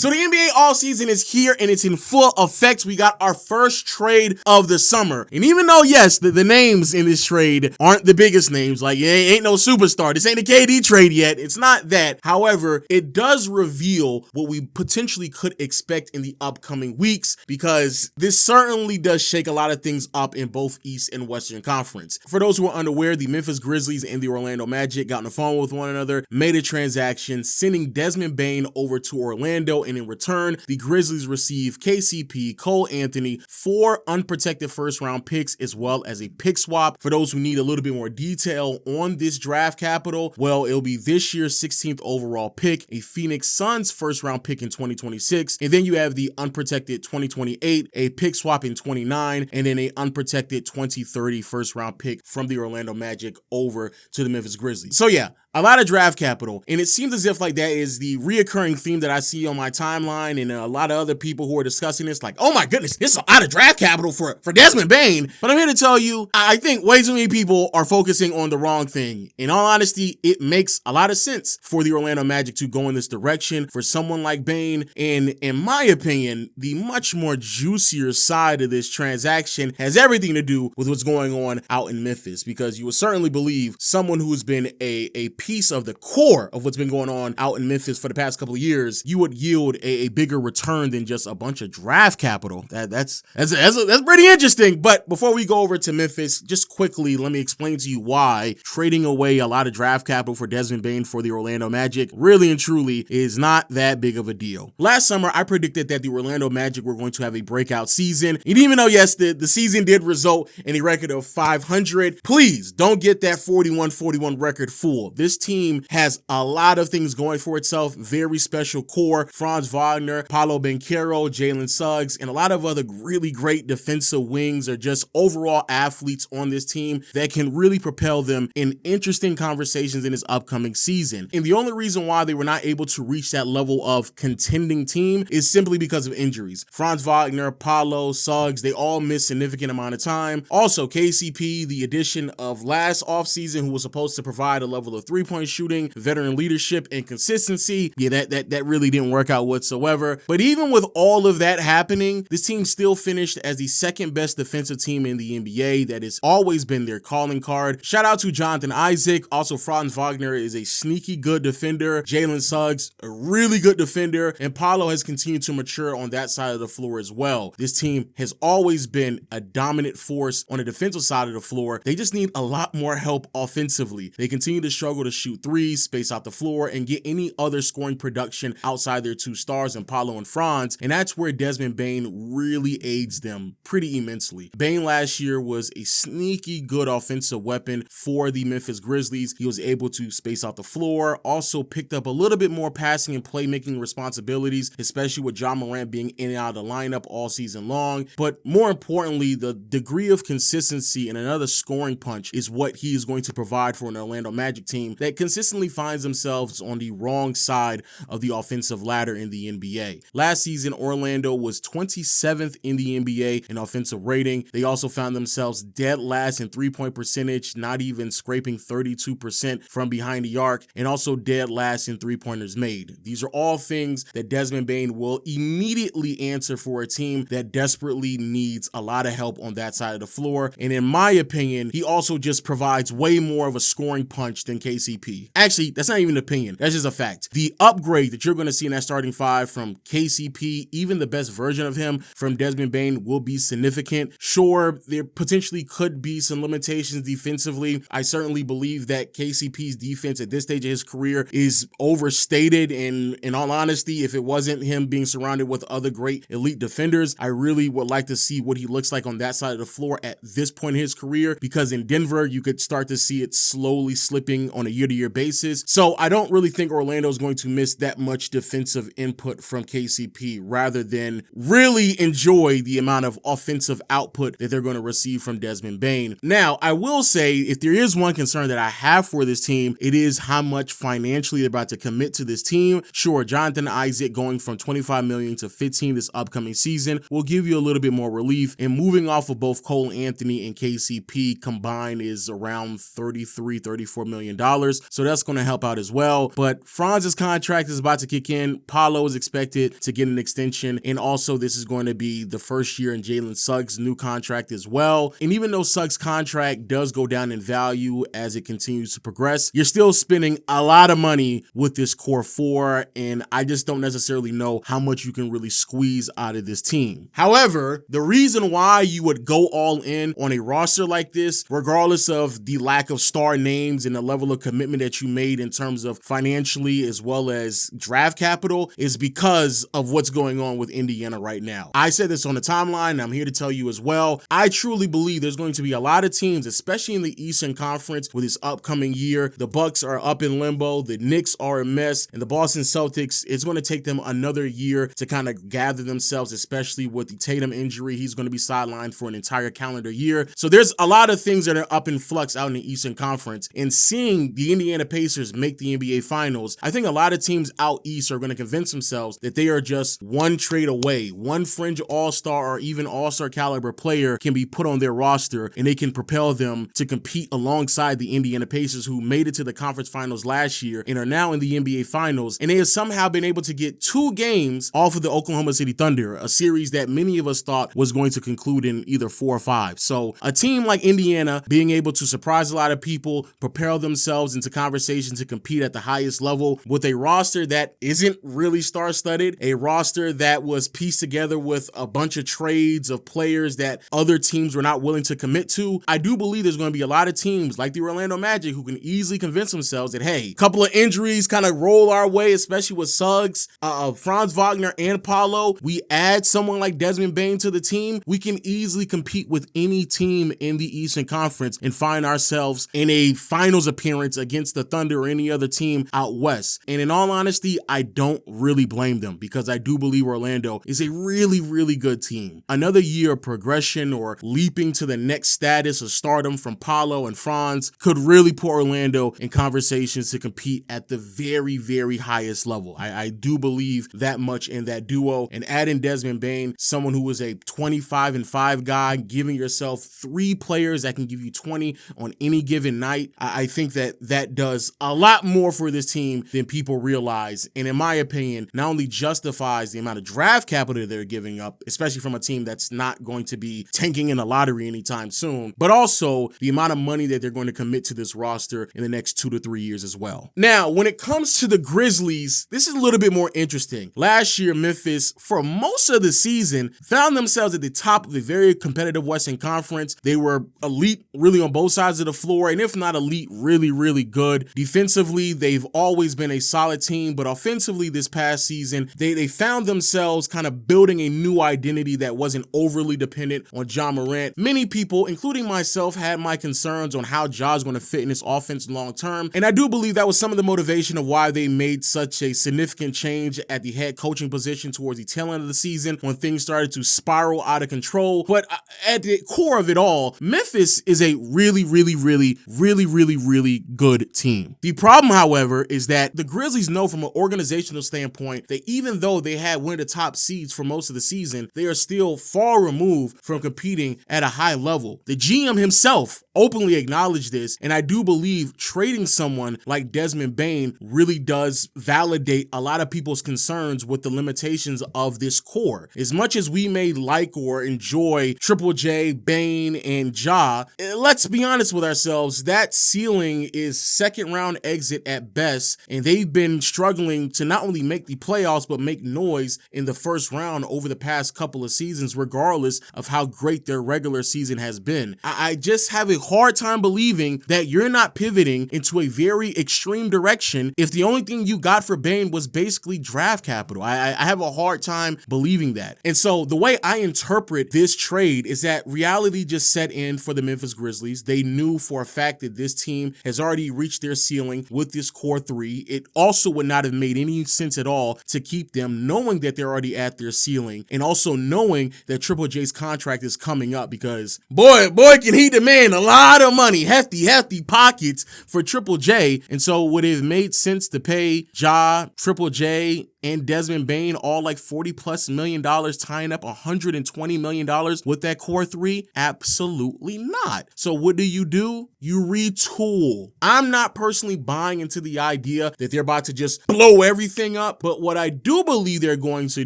So the NBA offseason is here and it's in full effect. We got our first trade of the summer. And even though, yes, the names in this trade aren't the biggest names, like it ain't no superstar. This ain't a KD trade yet. It's not that. However, it does reveal what we potentially could expect in the upcoming weeks, because this certainly does shake a lot of things up in both East and Western Conference. For those who are unaware, the Memphis Grizzlies and the Orlando Magic got on the phone with one another, made a transaction, sending Desmond Bane over to Orlando, and in return, the Grizzlies receive KCP, Cole Anthony, 4 unprotected first-round picks, as well as a pick swap. For those who need a little bit more detail on this draft capital, well, it'll be this year's 16th overall pick, a Phoenix Suns first-round pick in 2026, and then you have the unprotected 2028, a pick swap in 29, and then a unprotected 2030 first-round pick from the Orlando Magic over to the Memphis Grizzlies. So yeah, a lot of draft capital, and it seems as if like that is the reoccurring theme that I see on my timeline, and a lot of other people who are discussing this, like, oh my goodness, it's a lot of draft capital for Desmond Bane. But I'm here to tell you, I think way too many people are focusing on the wrong thing. In all honesty, it makes a lot of sense for the Orlando Magic to go in this direction for someone like Bane, and in my opinion, the much more juicier side of this transaction has everything to do with what's going on out in Memphis, because you would certainly believe someone who's been a piece of the core of what's been going on out in Memphis for the past couple of years, you would yield a bigger return than just a bunch of draft capital. That's pretty interesting. But before we go over to Memphis, just quickly, let me explain to you why trading away a lot of draft capital for Desmond Bane for the Orlando Magic really and truly is not that big of a deal. Last summer, I predicted that the Orlando Magic were going to have a breakout season. And even though, yes, the season did result in a record of 500, please don't get that 41-41 record fooled. This team has a lot of things going for itself. Very special core: Franz Wagner, Paolo Banchero, Jalen Suggs, and a lot of other really great defensive wings or just overall athletes on this team that can really propel them in interesting conversations in this upcoming season. And the only reason why they were not able to reach that level of contending team is simply because of injuries. Franz Wagner, Paolo, Suggs, they all missed significant amount of time. Also, KCP, the addition of last offseason, who was supposed to provide a level of three-point shooting, veteran leadership, and consistency, yeah, that really didn't work out whatsoever. But even with all of that happening, this team still finished as the second best defensive team in the NBA. That has always been their calling card. Shout out to Jonathan Isaac. Also, Franz Wagner is a sneaky good defender. Jalen Suggs, a really good defender. And Paolo has continued to mature on that side of the floor as well. This team has always been a dominant force on the defensive side of the floor. They just need a lot more help offensively. They continue to struggle to shoot threes, space out the floor, and get any other scoring production outside their two stars in Paolo and Franz, and that's where Desmond Bane really aids them pretty immensely. Bane last year was a sneaky good offensive weapon for the Memphis Grizzlies. He was able to space out the floor, also picked up a little bit more passing and playmaking responsibilities, especially with Ja Morant being in and out of the lineup all season long. But more importantly, the degree of consistency and another scoring punch is what he is going to provide for an Orlando Magic team that consistently finds themselves on the wrong side of the offensive ladder in the NBA. Last season, Orlando was 27th in the NBA in offensive rating. They also found themselves dead last in three-point percentage, not even scraping 32% from behind the arc, and also dead last in three-pointers made. These are all things that Desmond Bane will immediately answer for a team that desperately needs a lot of help on that side of the floor. And in my opinion, he also just provides way more of a scoring punch than KCP. Actually, that's not even an opinion. That's just a fact. The upgrade that you're going to see in that starting five from KCP, even the best version of him from Desmond Bane, will be significant. Sure, there potentially could be some limitations defensively. I certainly believe that KCP's defense at this stage of his career is overstated, and in all honesty, if it wasn't him being surrounded with other great elite defenders, I really would like to see what he looks like on that side of the floor at this point in his career, because in Denver, you could start to see it slowly slipping on a year-to-year basis. So I don't really think Orlando is going to miss that much defensive input from KCP, rather than really enjoy the amount of offensive output that they're going to receive from Desmond Bane. Now, I will say, if there is one concern that I have for this team, it is how much financially they're about to commit to this team. Sure, Jonathan Isaac going from $25 million to $15 this upcoming season will give you a little bit more relief, and moving off of both Cole Anthony and KCP combined is around $33-34 million. so that's going to help out as well. But Franz's contract is about to kick in. Paolo is expected to get an extension, and also this is going to be the first year in Jalen Suggs' new contract as well. And even though Suggs' contract does go down in value as it continues to progress, you're still spending a lot of money with this core four, and I just don't necessarily know how much you can really squeeze out of this team. However, the reason why you would go all in on a roster like this, regardless of the lack of star names and the level of commitment that you made in terms of financially as well as draft capital, is because of what's going on with Indiana right now. I said this on the timeline, and I'm here to tell you as well. I truly believe there's going to be a lot of teams, especially in the Eastern Conference with this upcoming year. The Bucks are up in limbo, the Knicks are a mess, and the Boston Celtics, it's going to take them another year to kind of gather themselves, especially with the Tatum injury. He's going to be sidelined for an entire calendar year. So there's a lot of things that are up in flux out in the Eastern Conference, and seeing the Indiana Pacers make the NBA Finals, I think a lot of teams out East are going to convince themselves that they are just one trade away. One fringe all-star or even all-star caliber player can be put on their roster, and they can propel them to compete alongside the Indiana Pacers, who made it to the conference finals last year and are now in the NBA Finals. And they have somehow been able to get 2 games off of the Oklahoma City Thunder, a series that many of us thought was going to conclude in either 4 or 5. So a team like Indiana being able to surprise a lot of people, propel themselves into conversation to compete at the highest level with a roster that isn't really star-studded, a roster that was pieced together with a bunch of trades of players that other teams were not willing to commit to. I do believe there's going to be a lot of teams like the Orlando Magic who can easily convince themselves that, hey, a couple of injuries kind of roll our way, especially with Suggs, Franz Wagner, and Paolo. We add someone like Desmond Bane to the team, we can easily compete with any team in the Eastern Conference and find ourselves in a finals appearance against the Thunder or any other team out west. And in all honesty, I don't really blame them, because I do believe Orlando is a really, really good team. Another year of progression or leaping to the next status of stardom from Paolo and Franz could really put Orlando in conversations to compete at the very, very highest level. I do believe that much in that duo. And adding Desmond Bane, someone who is a 25-5 guy, giving yourself 3 players that can give you 20 on any given night, I think that does a lot more for this team than people realize. And in my opinion, not only justifies the amount of draft capital they're giving up, especially from a team that's not going to be tanking in a lottery anytime soon, but also the amount of money that they're going to commit to this roster in the next 2 to 3 years as well. Now, when it comes to the Grizzlies, this is a little bit more interesting. Last year, Memphis, for most of the season, found themselves at the top of the very competitive Western Conference. They were elite really on both sides of the floor, and if not elite, really, really good. Defensively, they've always been a solid team, but offensively this past season, they found themselves kind of building a new identity that wasn't overly dependent on Ja Morant. Many people, including myself, had my concerns on how Ja's going to fit in this offense long term, and I do believe that was some of the motivation of why they made such a significant change at the head coaching position towards the tail end of the season when things started to spiral out of control. But at the core of it all, Memphis is a really, really, really, really, really, really good team. The problem, however, is that the Grizzlies know from an organizational standpoint that even though they had one of the top seeds for most of the season, they are still far removed from competing at a high level. The GM himself openly acknowledged this, and I do believe trading someone like Desmond Bane really does validate a lot of people's concerns with the limitations of this core. As much as we may like or enjoy Triple J, Bane, and Ja, let's be honest with ourselves, that ceiling is second round exit at best, and they've been struggling to not only make the playoffs but make noise in the first round over the past couple of seasons, regardless of how great their regular season has been. I just have a hard time believing that you're not pivoting into a very extreme direction if the only thing you got for Bane was basically draft capital. I have a hard time believing that. And so the way I interpret this trade is that reality just set in for the Memphis Grizzlies. They knew for a fact that this team has already reached their ceiling with this core 3. It also would not have made any sense at all to keep them, knowing that they're already at their ceiling, and also knowing that Triple J's contract is coming up, because boy can he demand a lot of money, hefty pockets for Triple J. And so would it have made sense to pay Ja, Triple J, and Desmond Bane all like $40+ million, tying up $120 million with that core three? Absolutely not. So what do? You retool. I'm not personally buying into the idea that they're about to just blow everything up, but what I do believe they're going to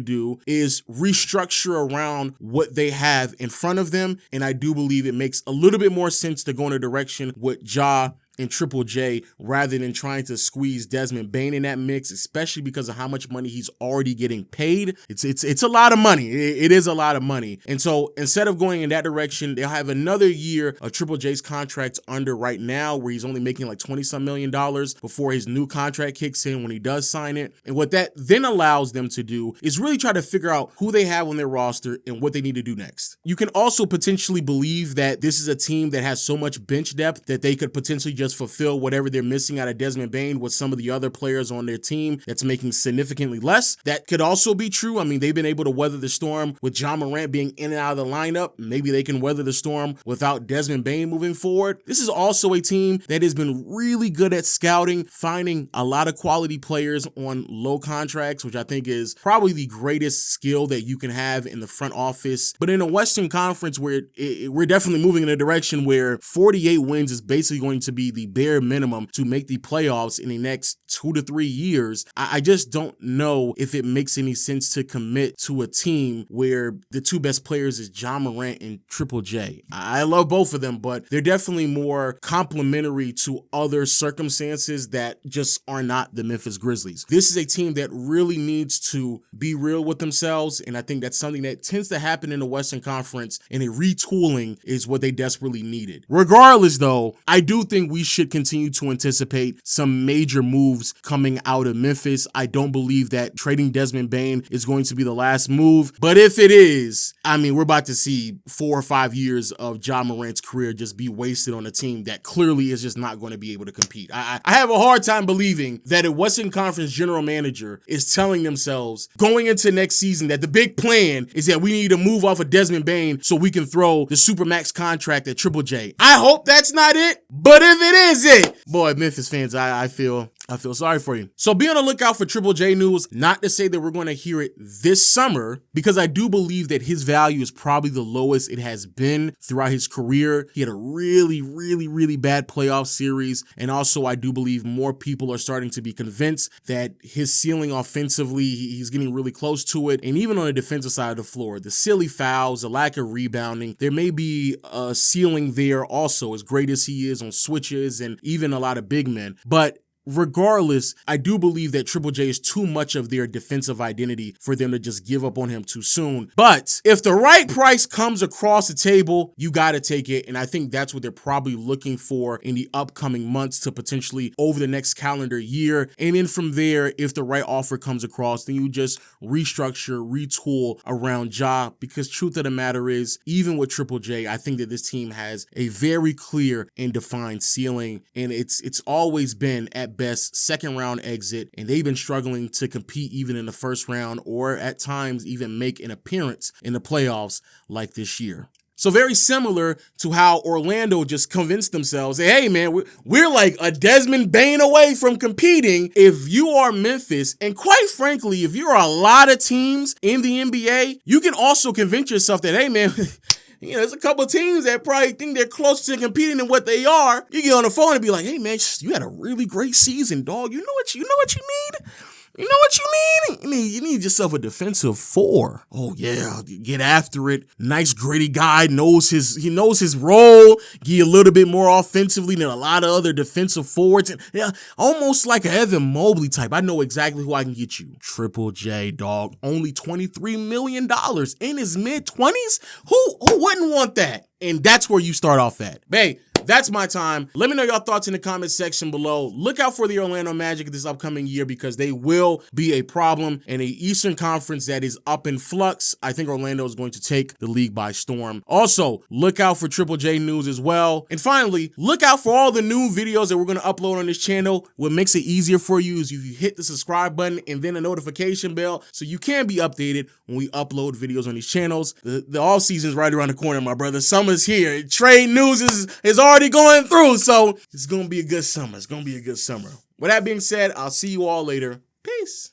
do is restructure around what they have in front of them, and I do believe it makes a little bit more sense to go in a direction with Ja and Triple J rather than trying to squeeze Desmond Bane in that mix, especially because of how much money he's already getting paid. It's a lot of money. It is a lot of money. And so instead of going in that direction, they'll have another year of Triple J's contract under right now where he's only making like $20-some million before his new contract kicks in when he does sign it. And what that then allows them to do is really try to figure out who they have on their roster and what they need to do next. You can also potentially believe that this is a team that has so much bench depth that they could potentially just fulfill whatever they're missing out of Desmond Bane with some of the other players on their team that's making significantly less. That could also be true. I mean, they've been able to weather the storm with Ja Morant being in and out of the lineup. Maybe they can weather the storm without Desmond Bane moving forward. This is also a team that has been really good at scouting, finding a lot of quality players on low contracts, which I think is probably the greatest skill that you can have in the front office. But in a Western Conference where we're definitely moving in a direction where 48 wins is basically going to be the bare minimum to make the playoffs in the next 2 to 3 years, I just don't know if it makes any sense to commit to a team where the two best players is Ja Morant and Triple J. I love both of them, but they're definitely more complementary to other circumstances that just are not the Memphis Grizzlies. This is a team that really needs to be real with themselves, and I think that's something that tends to happen in the Western Conference, and a retooling is what they desperately needed. Regardless, though, I do think we should continue to anticipate some major moves coming out of Memphis. I don't believe that trading Desmond Bane is going to be the last move, but if it is, I mean, we're about to see 4 or 5 years of Ja Morant's career just be wasted on a team that clearly is just not going to be able to compete. I have a hard time believing that a Western Conference general manager is telling themselves going into next season that the big plan is that we need to move off of Desmond Bane so we can throw the Supermax contract at Triple J. I hope that's not it, but if it is it, boy, Memphis fans, I feel sorry for you. So be on the lookout for Triple J news. Not to say that we're going to hear it this summer, because I do believe that his value is probably the lowest it has been throughout his career. He had a really bad playoff series. And also I do believe more people are starting to be convinced that his ceiling offensively, he's getting really close to it. And even on the defensive side of the floor, the silly fouls, the lack of rebounding, there may be a ceiling there also, as great as he is on switches and even a lot of big men. But regardless, I do believe that Triple J is too much of their defensive identity for them to just give up on him too soon. But if the right price comes across the table, you got to take it. And I think that's what they're probably looking for in the upcoming months to potentially over the next calendar year. And then from there, if the right offer comes across, then you just restructure, retool around Ja, because truth of the matter is, even with Triple J, I think that this team has a very clear and defined ceiling. And it's always been at best second round exit, and they've been struggling to compete even in the first round or at times even make an appearance in the playoffs like this year. So very similar to how Orlando just convinced themselves, hey man, we're like a Desmond Bane away from competing. If you are Memphis, and quite frankly, if you're a lot of teams in the NBA, you can also convince yourself that, hey man, you know, there's a couple of teams that probably think they're closer to competing than what they are. You get on the phone and be like, hey man, you had a really great season, dog. You know what you need? You know what you need? You need yourself a defensive 4. Oh yeah, get after it. Nice gritty guy, knows his role. Get a little bit more offensively than a lot of other defensive forwards. And yeah, almost like an Evan Mobley type. I know exactly who I can get you. Triple J, dog. Only $23 million in his mid-20s. Who wouldn't want that? And that's where you start off at. Hey, that's my time. Let me know your thoughts in the comment section below. Look out for the Orlando Magic this upcoming year, because they will be a problem in an Eastern Conference that is up in flux. I think Orlando is going to take the league by storm. Also, look out for Triple J news as well. And finally, look out for all the new videos that we're going to upload on this channel. What makes it easier for you is if you hit the subscribe button and then a notification bell so you can be updated when we upload videos on these channels. The off season is right around the corner, my brother. Summer's here. Trade news is already going through, so it's going to be a good summer. It's going to be a good summer. With that being said, I'll see you all later. Peace.